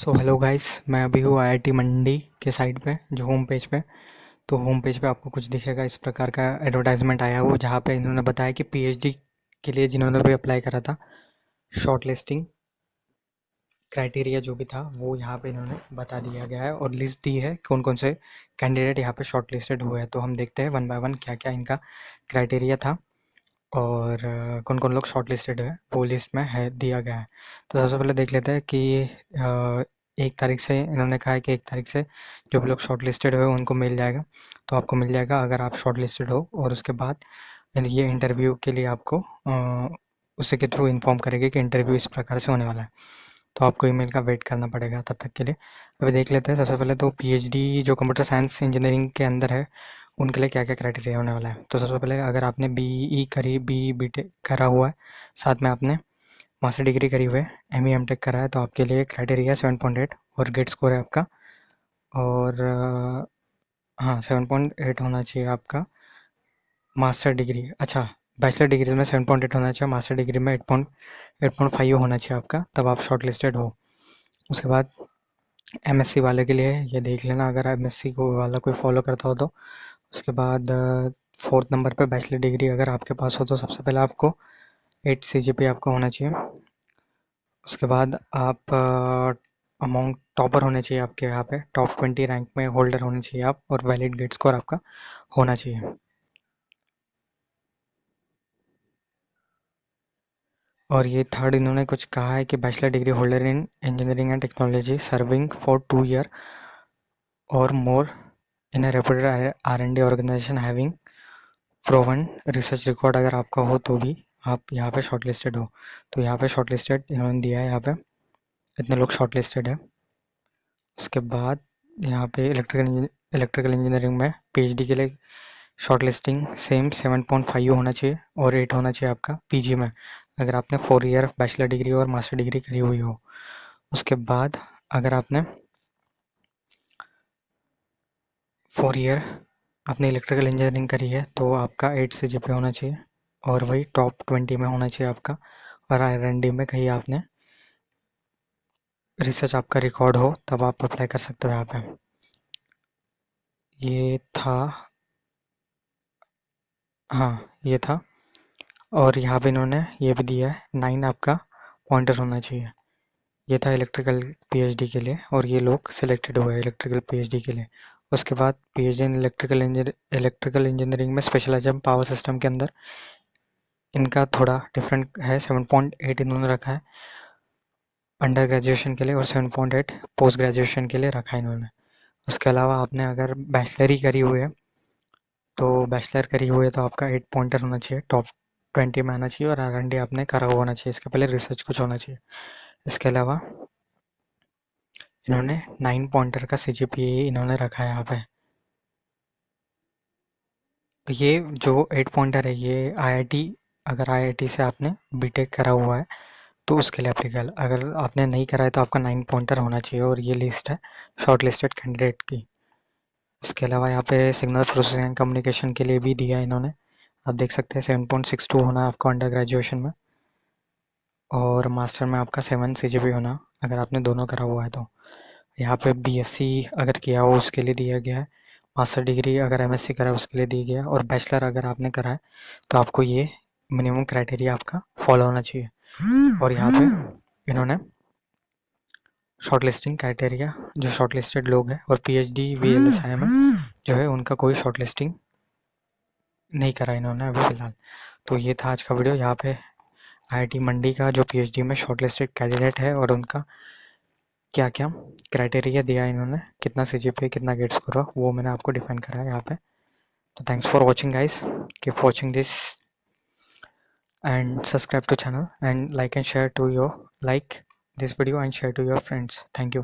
So hello guys, मैं अभी हूँ आईआईटी मंडी के साइट पे, जो होम पेज पे। तो होम पेज पे आपको कुछ दिखेगा, इस प्रकार का एडवर्टाइजमेंट आया हुआ, जहाँ पे इन्होंने बताया कि पीएचडी के लिए जिन्होंने भी अप्लाई करा था, शॉर्ट लिस्टिंग क्राइटेरिया जो भी था वो यहाँ पे इन्होंने बता दिया गया है और लिस्ट दी है कौन कौन से कैंडिडेट यहाँ पे शॉर्ट लिस्टेड हुए हैं। तो हम देखते हैं वन बाय वन क्या क्या इनका क्राइटेरिया था और कौन कौन लोग शॉर्ट लिस्टेड है वो लिस्ट में है दिया गया है। तो सबसे पहले देख लेते हैं कि 1 तारीख से इन्होंने कहा है कि 1 तारीख से जो भी लोग शॉर्ट लिस्टेड हुए उनको मिल जाएगा। तो आपको मिल जाएगा अगर आप शॉर्ट लिस्टेड हो, और उसके बाद ये इंटरव्यू के लिए आपको उसी के थ्रू इन्फॉर्म करेंगे कि इंटरव्यू इस प्रकार से होने वाला है। तो आपको ईमेल का वेट करना पड़ेगा तब तक के लिए। अभी देख लेते हैं सबसे पहले तो पीएचडी जो कंप्यूटर साइंस इंजीनियरिंग के अंदर है उनके लिए क्या क्या क्राइटेरिया होने वाला है। तो सबसे पहले अगर आपने बीई करी, बी बीटेक करा हुआ है, साथ में आपने मास्टर डिग्री करी हुई है, एमई एमटेक करा है, तो आपके लिए क्राइटेरिया 7.8 और गेट स्कोर है आपका। और हाँ, 7.8 होना चाहिए आपका। मास्टर डिग्री, अच्छा, बैचलर डिग्री में 7.8 होना चाहिए, मास्टर डिग्री में 8.5 होना चाहिए आपका, तब आप शॉर्ट लिस्टेड हो। उसके बाद एमएससी वाले के लिए ये देख लेना, अगर एमएससी को वाला कोई फॉलो करता हो तो। उसके बाद 4th नंबर पे बैचलर डिग्री अगर आपके पास हो तो सबसे पहले आपको 8 सीजीपीए आपका होना चाहिए। उसके बाद आप अमॉन्ग टॉपर होने चाहिए, आपके यहाँ पे टॉप 20 रैंक में होल्डर होने चाहिए आप, और वैलिड गेट स्कोर आपका होना चाहिए। और ये थर्ड इन्होंने कुछ कहा है कि bachelor degree holder in engineering and technology serving for 2 year और more in a reputed R&D organisation having proven research record अगर आपका हो तो भी आप यहाँ पे शॉर्ट लिस्टेड हो। तो यहाँ पे शॉर्ट लिस्टेड इन्होंने दिया है, यहाँ पे इतने लोग शॉर्ट लिस्टेड है। उसके बाद यहाँ पे इलेक्ट्रिकल इंजीनियरिंग में पीएचडी के लिए शॉर्ट लिस्टिंग सेम 7.5 होना चाहिए और 8 होना चाहिए आपका पीजी में, अगर आपने 4 year बैचलर डिग्री और मास्टर डिग्री करी हुई हो। उसके बाद अगर आपने 4 year आपने इलेक्ट्रिकल इंजीनियरिंग करी है तो आपका 8 सीजीपीए होना चाहिए और वही टॉप 20 में होना चाहिए आपका। और आर&डी में कहीं आपने रिसर्च आपका रिकॉर्ड हो तब आप अप्लाई कर सकते हो यहाँ पे। ये था, हाँ ये था। और यहाँ पे इन्होंने ये भी दिया है 9 आपका पॉइंटर होना चाहिए। ये था इलेक्ट्रिकल पीएचडी के लिए, और ये लोग सिलेक्टेड हुए इलेक्ट्रिकल पीएचडी के लिए। उसके बाद पीएचडी इन इलेक्ट्रिकल इंजीनियरिंग में स्पेशलाइज्ड पावर सिस्टम के अंदर इनका थोड़ा डिफरेंट है, 7.8 इन्होंने रखा है अंडर ग्रेजुएशन के लिए और 7.8 पोस्ट ग्रेजुएशन के लिए रखा है इन्होंने। उसके अलावा आपने अगर बैचलर ही करी हुई है तो बैचलर करी हुई है तो आपका 8 पॉइंटर होना चाहिए, टॉप 20 में आना चाहिए, और आर&डी आपने करा हुआ होना चाहिए, इसके पहले रिसर्च कुछ होना चाहिए। इसके अलावा इन्होंने 9 पॉइंटर का सीजीपीए इन्होंने रखा है यहाँ पे। तो ये जो 8 पॉइंटर है ये आईआईटी, अगर आईआईटी से आपने बीटेक करा हुआ है तो उसके लिए एप्लीकेबल, अगर आपने नहीं करा है तो आपका 9 पॉइंटर होना चाहिए। और ये लिस्ट है शॉर्ट लिस्टेड कैंडिडेट की। इसके अलावा यहाँ पे सिग्नल प्रोसेसिंग एंड कम्युनिकेशन के लिए भी दिया है इन्होंने, आप देख सकते हैं 7.62 होना है आपको अंडर ग्रेजुएशन में, और मास्टर में आपका 7 सीजीपी होना अगर आपने दोनों करा हुआ है तो। यहाँ पे बीएससी अगर किया हो उसके लिए दिया गया है, मास्टर डिग्री अगर एमएससी करा है उसके लिए दिया गया है, और बैचलर अगर आपने करा है तो आपको ये मिनिमम क्राइटेरिया आपका फॉलो होना चाहिए। और यहाँ पे इन्होंने शॉर्ट लिस्टिंग क्राइटेरिया, जो शॉर्ट लिस्टेड लोग हैं और पीएचडी वीएलएसआई में जो है उनका कोई शॉर्ट लिस्टिंग नहीं करा इन्होंने अभी फ़िलहाल। तो ये था आज का वीडियो। यहाँ पे आईआईटी मंडी का जो पीएचडी में शॉर्ट लिस्टेड कैंडिडेट है और उनका क्या क्या क्राइटेरिया दिया है इन्होंने, कितना सीजीपीए कितना गेट स्कोर हो, वो मैंने आपको डिफाइन करा है यहाँ पे। तो thanks for watching guys, keep watching this and subscribe to channel and like and share to your like this video and share to your friends. Thank you.